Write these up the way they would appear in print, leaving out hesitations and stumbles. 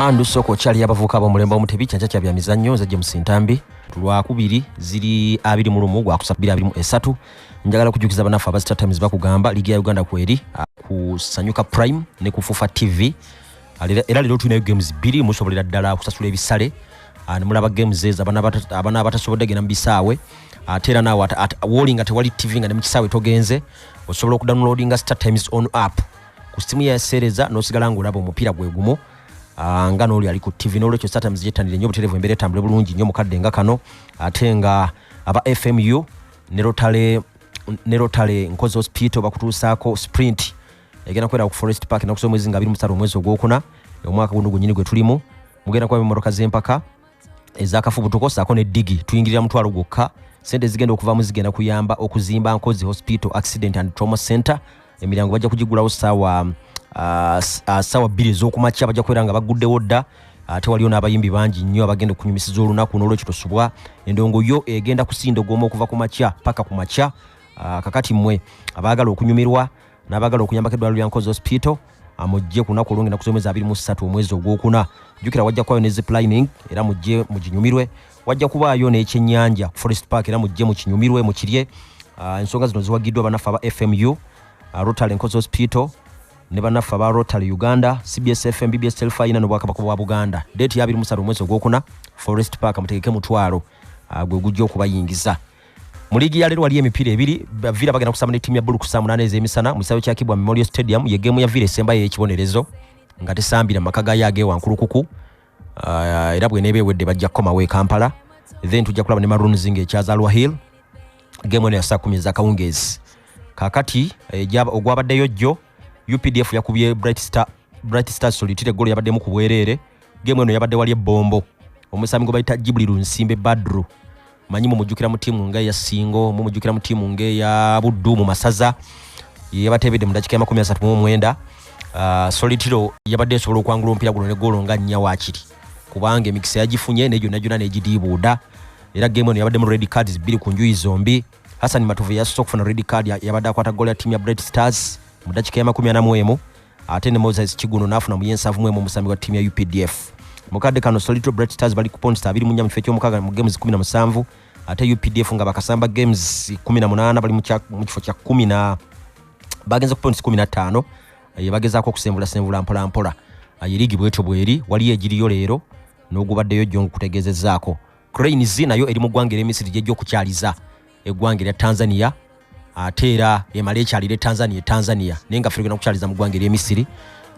Emmanduso ko chali abavuka ba mulemba omutebi Kyankya Kyamizannyo za Ntambi tulwa kubiri ziri 21 gwa kusabira 23 njagala kujukiza banafa ba Star Times bakugamba ligi ya Uganda kweri kusanyuka Prime ne kufufa TV era lero tulina games biri musobolera ddala kusasula ebisale mulaba games zeza abana batasobodde gena mbisaawe atera nawo walling ate wali TV nga ne mukisaawe togenze osobola okudownloadinga Star Times on app ku simu ya sereza nosigala ngulaba omupira gwegumo ngano oli ali ku TV no lecho Star Times yetanire nyo buterevu embere tambule bulungi nyo mukadde nga kano atenga aba FMU nerotale nkozo hospital bakutusako sprint egena kwera ku Forest Park na kusoma mwezi nga 23 mwezi ogwokuna omwaka guno gunyini gwe tulimo mugenda kwa mimotoka zempaka ezakafubu tukosa ko ne digi tuyingirira mutwalo gokka sente zigenda okuva mu zigenda kuyamba okuzimba nkozi hospital accident and trauma center emiryango bajja kujigulawo sawa bili zokumacha bajja kweranga bagudde wodda ate waliyo n'abayimbi bangi nnyo abagenda okunyumisiza olunaku n'olwekyo tosubwa endongo yo egenda kusinda ogoma okuva ku macha paka ku macha kakati mmwe abaagala okunyumirwa n'abaagala okuyamba eddwaliro lya Nkozi Hospital amujje ku lunaku olwongenda kusomeza 23 omwezi ogwokuna jukira wajja kwayo ne ziplining era mujje muginyumirwe wajja kubaayo n'ekyennyanja ku Forest Park era mujje mukinyumirwe mukirye ensonga zino ziwagiddwa banafa ba FMU Rotary Nkozi Hospital ne banafa ba Rotary Uganda Cbs Fm BBS Telefina no bwakabaka bwa Buganda date ya 23 omwezi ogwokuna Forest Park mutegeke mutwalo gwe gujja okubayingiza mu ligi ya lero wali emipira ebiri Villa bagenda kusamba ne timu ya Bulu kusa 8 ezemisana mu kisawe kya Kibwa Memorial Stadium ye game ya Villa esemba y'ekibonerezo nga tesambira makaga yage wankulukuku era bwe nebe wedde bajja koma we Kampala then tujja kulaba ne Maroons zinge ekyazalwa Hill game ya saa 10 za kawungezi kakati ogwabaddeyo jjo UPDF yakubye Bright Star Solitire goal yabadde mu kubwerere game eno yabadde wali ebombo omusami ngo bayita Jibril Nsimbe Badru manyi mumujukira mu timu nga ya Singo mumujukira mu timu nga ya Buddu mu Masaza yabatebede mu dakika ya 39 Solitire yabadde sobola okwangula ompira guno ne goal nga nnya wakiri kubange mix yagifunye nejo negidibuda era game eno yabadde mu red cards bili ku njuyi zombi Hassan Matuve yasoka kufuna red card yabadde akwata goal ya timu ya Bright Stars mu dakika ya 41 ate ne Moses Kiguno nafuna mu yensavu mwemu musambi wa timu ya UPDF mukadde kano Solitire Bright Stars bali ku points 2 mu nyamifecho kyomukaga mu games 17 ate UPDF nga bakasamba games 18 bali mu kifo kya 10 na bagenza ku points 15 yabagezako kusembula mpola ligi bweto bweri wali ejiriyo lero n'ogubaddeyo jongo kutegezezaako Cranes nayo eri mu gwangere Misiri jejjo kukyaliza egwangere Tanzania atera emale kyalire Tanzania nenga Afrika nakukyaliza mu gwangere Misiri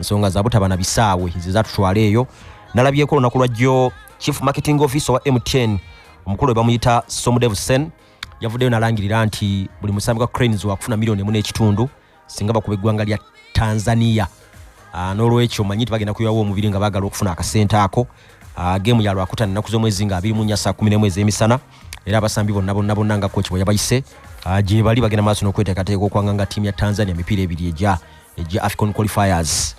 nsonga za butabana bisaawe hizi zatutwaleeyo nalabyeko olunaku lwajjo Chief Marketing Officer wa M10 omukulu bamuyita Somudev Sen yavuddeyo nalangirira nti buli musambi gwa Cranes wakufuna milioni 1.5 singa bakube gwanga lya Tanzania n'olwekyo manyiti bagenda kuyawo omubiri nga bagala okufuna akasente ako game ya lwakutana naku z'omwezi nga 20 emisana era abasambi bonna nga coach yabayise je bali bagenda maaso n'okweteekateeka okwanganga timu ya Tanzania mipira ebiri eja African qualifiers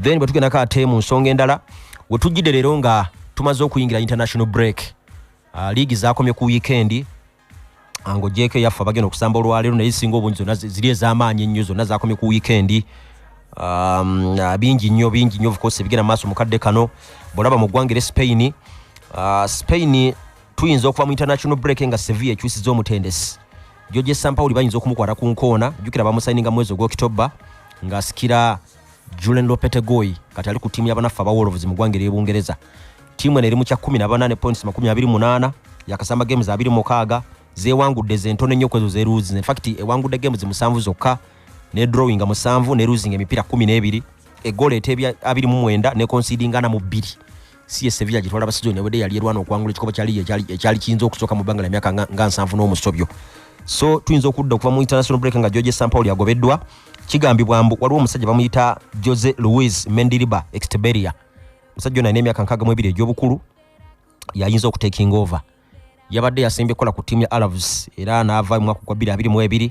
then batugenda kate mu nsonga endala wetujjidde lero nga tumaze okuyingira international break ligi zakomye ku weekend ango JK yafa bagenda okusamba olwalero naye singa obungi zonna ziri ez'amaanyi ennyo zonna zakomye ku weekend bingi nnyo of course bigenda maaso mukadde kano bolaba mu gwangere Spain tuyinza okuva mu international break nga Sevilla ekyusiza omutendesi George Sampaoli bayinza okumukwata ku nkoona jukira bamusayininga mwezi ogw'Oktoba nga asikira Julen Lopetegui kati ali ku timu y'abanafa ba Wolves mu gwangere y'Ebungereza timu eri mu kya 18 points 28 yakasamba games 26 zewangudde zentone nnyo kwezo ze losing in fact ewangudde games musanvu zokka ne drawing musanvu ne losing emipira 12 egole etebya 29 ne conceding ana mu 2 siye Sevilla gitwala basizo ne wede yali erwana okwangula ekikopo kyali kiyinza okusoka mu banga la myaka nga 7 n'omusobyo so tuyinza okudda okuva mu international break nga George Sampaoli yagobeddwa kigambibwa mbu waliwo omusajja bamuyita Jose Luis Mendilibar Exteberia musajja ono n'emyaka 62 egy'obukulu yayinza okutaking over yabadde yasembye kola ku timu ya Arabs era n'ava mu mwaka gwa 2022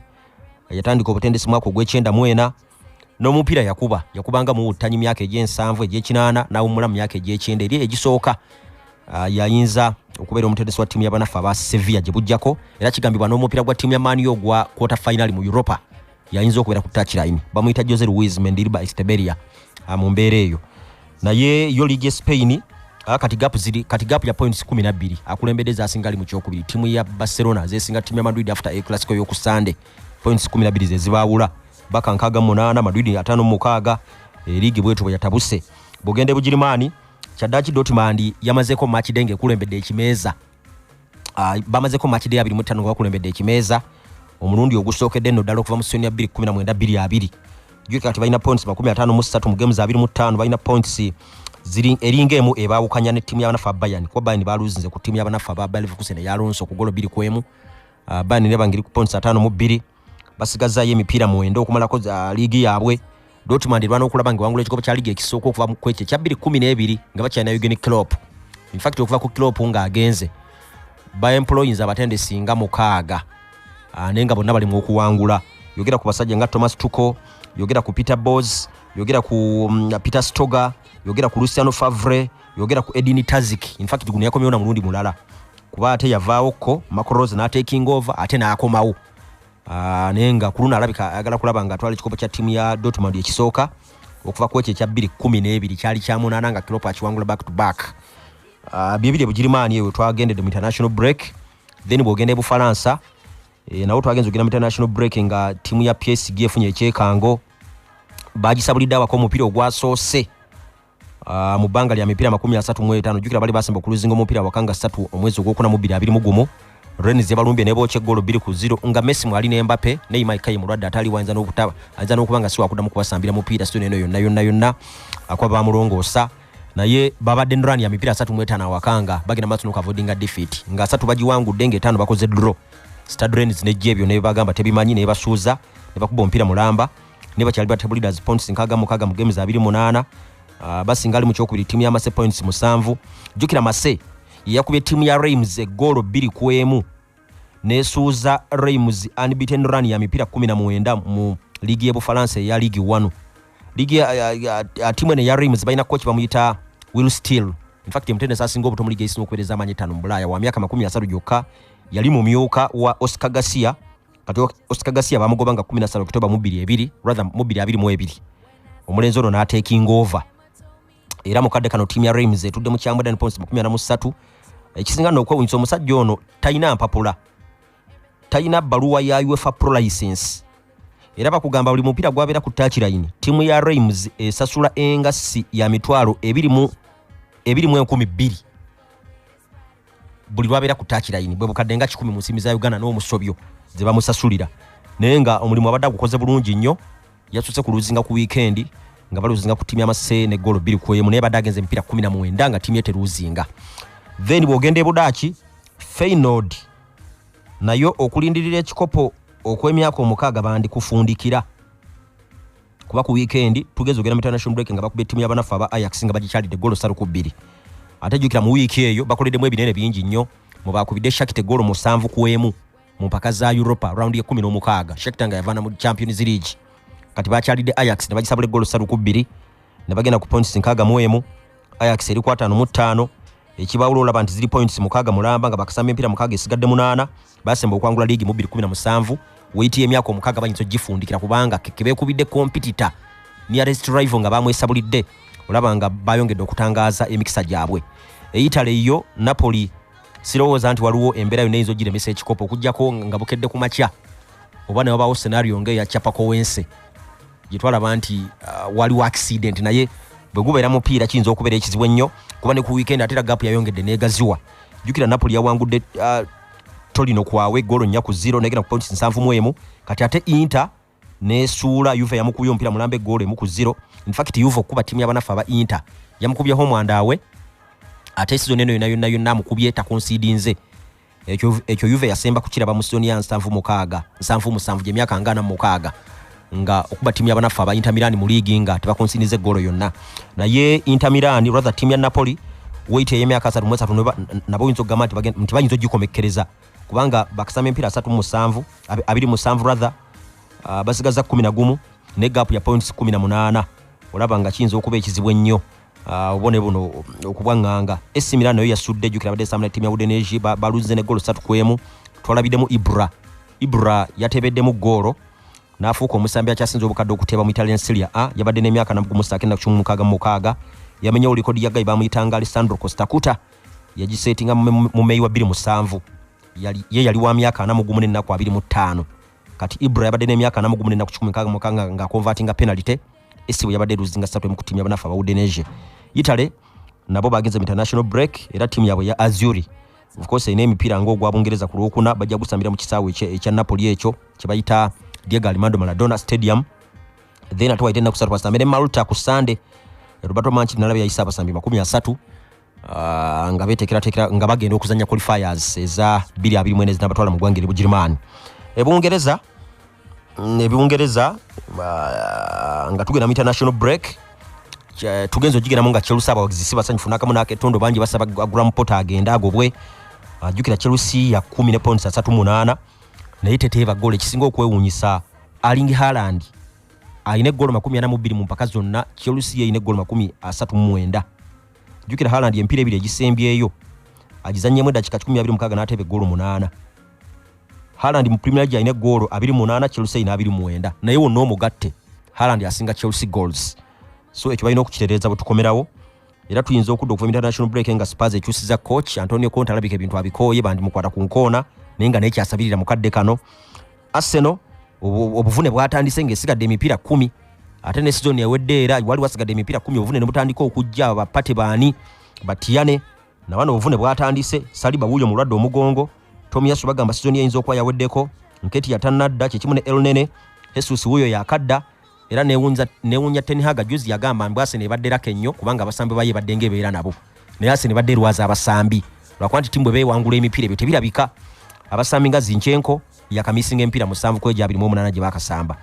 yatandika obutendesi mwaka ogw'ekyenda n'omupiira yakubanga mu butanyi myaka egy'ensanvu egy'ekinana n'awumula mu myaka egy'ekyenda eri egisooka yayinza okubeera omutendesi wa timu y'abanafa ba Sevilla gye bujjako era kigambibwa n'omupiira gwa timu ya Man U gwa quarter final mu Europa yayinza okubeera ku touchline bamuyita Jose Luis Mendilibar Exteberia mu mbeera eyo naye yo league ya Spain kati gap ya points 12 akulembedeza asingali mu kyokubiri timu ya Barcelona zesinga timu ya Madrid after El Clasico yo ku Sunday points 12 zezibawula baka nkaga 8 Madrid 5-6 league bwetu yatabuse bugende bujirimani Chadachi Dortmund yamazeko match denge kulembedde ekimeza bamazeko match day 25 ngo kulembedde ekimeza omulundi ogusookedde no dalo kuva mu season ya 2019-2020 Juka kati balina points 53 mu games 25 balina points ziri eringemu ebawukanya ne timu y'abanafa Bayern ko Bayern baluzinze ku timu y'abanafa ba Bayer Leverkusen ya Alonso ku golo 2 kwemu Bayern ne bangiri ku points 5-2 basigaza y'emipiira muwendo okumalako ligi yabwe Dortmund lwana okulaba ngi wangula ekikopo kya ligi ekisooka okuva mu kweche kya 2012 nga bakyalina Jurgen Klopp in fact okuva ku Klopp nga agenze ba employees abatende singa mukaaga nenga bonna bali mu okuwangula yogera ku basajja nga Thomas Tuchel yogera ku Peter Bosz yogera ku Peter Stoger yogera ku Luciano Favre yogera ku Edin Terzic in fact guno yakomyeona mulundi mulala kuba ate yavaawo ko Marco Rose na taking over ate na akomawo nenga kuluna alabika agala kulaba nga twali kikopo kya timu ya Dortmund ekisooka okuva kweche kya 2012 kyali kya munana nga Klopp akiwangula back to back bibiri bujirimani ewe twagendede mu international break then bogende bu Faransa nawo twagenze ogenda mu international break nga timu ya PSG efunye ekyekango bagisabulidde abako omupira ogwasoose mu banga lya mipira 35 jukira bali basemba kuluzinga omupira wakanga 3 omwezi ogwokuna mu 2021 Rennes yabalumbye ne boche golo 2-0 nga Messi mwali ne Mbappe ne Imaikaye mulwadde atali wanza n'okutaba anza n'okubanga si wakudamu kubasambira mupira sito neno yonna akwaba mulongoosa naye babadde ndrani ya mipira 3-5 wakanga bagenda matsuno kavodinga defeat nga 3 bagiwangudde nge 5 bakoze draw Stade Rennes ne jebyo ne bagamba tebimanyi ne basuuza ne bakuba ompira mulamba ne bakyali ba table leaders points nkaga mu games 28 basi ngali mu kyokubiri timu ya Marseille points 7 jukira Marseille yakubye timu ya Reims golo 2-1 nesuuza Reims unbeaten run ya mipira 19 mu ligi ya Bufaransa ya Ligue 1 ligi ya timu ya Reims baina coach bamuyita Will Steele in fact mtende sasa ngobo tomu ligi isino kubereza amanye 5 mbulaya wa myaka 13 joka yali mu myuka wa Oscar Garcia kati Oscar Garcia bamugobanga 17 Oktoba mu 22 rather mu 22 omulenzo ono na taking over era mu kadde kano timu ya Reims tudde mu kyambwa dan points 43 ekisinga no kwa winso musajja ono taina mpapula taina baluwa ya UEFA Pro license era bakugamba buli mupira gwabera ku touch line timu ya Reims esasula engasi ya mitwalo 2 buli wabera ku touch line bwe bukadde nga 10 mu nsimi za Uganda no musobyo ziba musasulira nenga omulimu abadde gukoze bulungi nnyo yasuse ku luzinga ku weekend nga baluzinga ku timu ya Marseille ne golo 2-1 ne badagenze mpira 19 nga timu yete luzinga then bogende budachi Feyenoord nayo okulindirira ekikopo okwemyako omukaaga bandi kufundikira kuba ku weekend tugeze ogenda mu international break nga bakubye timu y'abanafu aba Ajax nga bagikyalidde golo 3-2 ate jukira mu week eyo bakoleddemu ebinene bingi nnyo mu bakubidde Shakhtar golo 7-1 mu mpaka za Europa round ya 16 Shakhtar nga yavana mu Champions League kati bakyalidde Ajax ne bagisabule golo 3-2 ne bagenda ku points 6 Ajax eri kwata 5 ekibawulo olaba nti 3 points mukaga mulamba nga bakasamba empira mukaga esigadde 8 basemba okwangula ligi mu 2017 wait emyaka omukaga bayinzo gifundikira kubanga kebe kubidde competitor nearest rival nga bamwesabulidde olaba nga bayongedde okutangaza emikisa gyabwe Italy yo Napoli sirowooza nti waliwo embeera yo neizo giremesa ekikopo okujjako nga bukedde ku makya oba ne wabawo scenario nga ya chapako wense gitwalaba nti waliwo accident naye bwe gubeera mupiira kiyinza okubeera ekizibu ennyo kuba ne ku weekend ate gap yayongedde negaziwa jukira Napoli yawangudde Torino kwawe golo 4-0 negera ku points 7 kati ate Inter nesuula Juve yamukubye ompira mulambe golo 1-0 in fact Juve okuba timu y'abanafu aba Inter yamukubye home and away ate season eno yonna mukubye ta concedinze ekyo Juve yasemba kukiraba mu season ya 7 gy'emyaka ngana mu 6 nga okuba timu y'abanafu aba Inter Milan mu league nga tebakonsinize golo yonna naye Inter Milan rather timu ya Napoli wait ey'emyaka 3 nabo winzo gamati nti bayinza gikomekkereza kubanga bakasamba empira 2-7 rather basigaza 11 ne gap ya points 18 olaba nga kiyinza okuba ekizibu ennyo obone buno okubwanganga AC Milan nayo yasudde jukira badde samna timu ya Udinese baluze ne golo 3-1 twalabiddemu Ibra yatebeddemu golo nafuuka omusambi akyasinza obukadde okuteba mu Italian Serie A yabadde n'emyaka 96 mu 6 yamenye record ya gaiba muyitanga Alessandro Costa Cuta yagisetinga mu Mei wa 2007 yali wa myaka 45 kati Ibra yabadde n'emyaka 46 nga convertinga penalty esiwe yabadde luzinga satu mu timu y'abanafa ba Udinese. Italy nabo bagenze international break era timu yabo ya Azzurri of course ine emipira ngo gwa Bungereza ku Lwokuna bajja gusambira mu kisaawe ekya Napoli ekyo kibayita Diego Armando Maradona Stadium. Then atwa itenda kusatu basambire Malta ku Sunday Roberto Mancini nalabe yayisa abasambi 30 nga betekera nga bagenda okuzanya qualifiers eza 2-2 mwezi nabatwala mu gwangere Bugirmani. Ebungereza nga tugenda mu international break tugenzo jigena munga Chelsea abagizi basanyifuna kamu nake tondo banji basaba Graham Potter agenda agobwe ajukira Chelsea ya 10 points 38 na iteteva goal ekisinga okwewunyisa Erling Haaland aine goal 42 mu mpaka zonna Chelsea ine goal 39 jukira Haaland empire ebire gisembyeyo agizanye mu dakika 12 mukaga natebe goal 8 Haaland mu Premier League ine goal 28 Chelsea ine 29 naye wonno mugatte Haaland asinga Chelsea goals. So ekyo balina okukitereza butukomerawo era tuyinza okudda okuva international break nga Spurs ekyusiza coach Antonio Conte alabika ebintu abikoye bandi mukwata ku nkoona nenga nekyasabirira mukadde kano. Arsenal obuvune bwatandise ngesigadde emipira 10 ate ne season yawedde era wali wasigadde emipira 10 obuvune ne butandika okujja abapate baani batiyane na wano obuvune bwatandise Saliba wuyo mulwadde omugongo Tomiyasu bagamba season yinza okwa yaweddeko Nketi yatanadda kye kimu ne Elneny Jesus wuyo yakadda era newunya Ten Hag juzi yagamba mbwase ne baddera Kenyo kubanga abasambi baye badenge beera nabo naye ase ne badderwaza abasambi lwakwanti timbo be wangula emipira ebyo tebirabika abasambi nga Zinchenko yakamisinga empira 7 kweja 28 gye bakasamba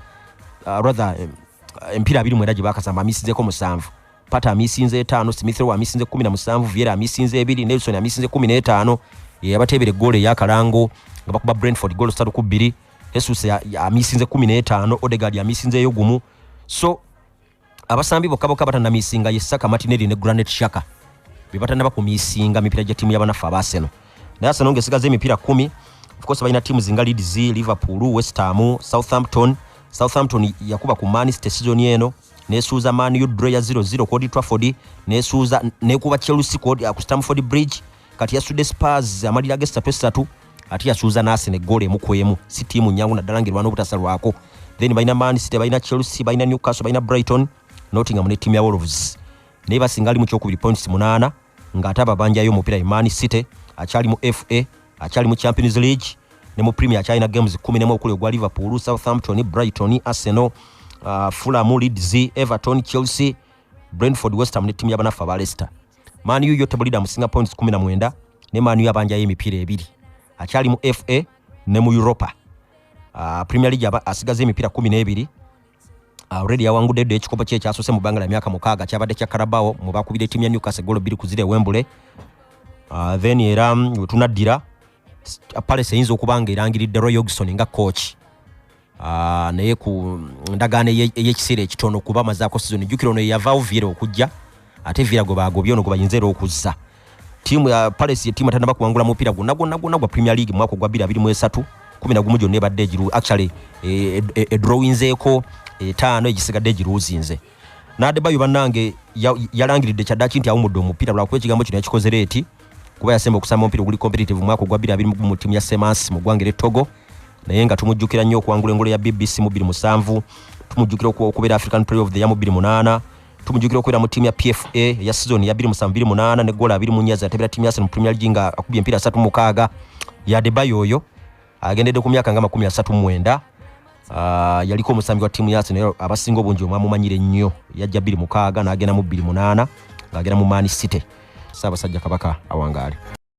rather empira 20 gye bakasamba amisinzeko 7 Pata amisinze 5 Smith Rowe amisinze 17 Vieira amisinze 2 Nelson amisinze 15 yabatebere goal ya Kalango nga bakuba Brentford goal 3-2 Jesus amisinze 15 Odegaard amisinze yogumu. So abasambi bokaboka batanda misinga Yesaka Martinelli ne Granit Xhaka bibatanda bakumisinga mipira gya timu y'abanafa ba Arsenal naye Arsenal ngesigaze emipira 10 of course balina timu zinga Leeds, Liverpool, West Ham, Southampton yakuba ku Man City season eno nesuuza Man U draw ya 0-0 ku Old Trafford nesuuza nekuba Chelsea ku Stamford Bridge kati yasudde Spurs amalira ge 3 ati yasuuza na Arsenal goal emukwemu si timu nyangu nadalangirwa n'obutasalwako. Then baina Man City baina Chelsea baina Newcastle baina Brighton Nottingham ne timu ya Wolves ne basingali mu kyokubiri points 8 nga ataba banjayo mupira ya Man City achali mu FA achali mu Champions League ne mu Premier China games 10 okuli ogwa Liverpool, Southampton, Brighton, Arsenal, Fulham, Leeds, Everton, Chelsea, Brentford, West Ham ne timu y'abanafa ba Leicester. Man U yo table leader musinga points 19 ne Man U abanjayo emipira ebiri achali mu FA ne mu Europa. Premier League asigaze emipira 12 already yawangudde ekikopo kye kyasose mu banga la myaka 6 kyabadde kya Carabao mu bakubide timu ya Newcastle goal 2-0 Wembley. Then era tunaddira Palace yinza okubanga erangiridde Roy Hodgson nga coach naye ku ndagaane y'ekiseera ekitono kuba mazaako season jukiro no yavaawo Vieira okujja ate Vieira go bagobye ono go bayinzeera okuzza timu ya Palace timu atandaba kuwangula mupira gwa gwa Premier League mwaka gwa 2023 11 jonna ebadde egiru actually drawinzeeko 5 egisigadde egiruzinze n'Adebayo bannange yalangiridde kyaddaaki nti awumudde omupira lwakuba ekigambo kino yakikoze leeti kuba yasemba okusamba omupira oguli competitive mwaka gwa 2020 mu timu ya Semans mu ggwanga Togo naye nga tumujjukira nnyo okuwangula engolo ya BBC mu 2007 tumujjukira okubeera African Player of the Year mu 2008 tumujjukira okubeera mu timu ya PFA ya season ya 2007-2008 ne goal 2 mu nyaza yatebera timu ya Arsenal mu Premier League nga akubye empira 3-6 ya Adebayo oyo agendedde ku myaka nga 39 yaliko omusambi wa timu ya Arsenal abasinga obungi omwamumanyire nnyo yajja 2-6 n'agenda mu 2008 ng'agenda mu Man City. Ssaabasajja Kabaka awangaale.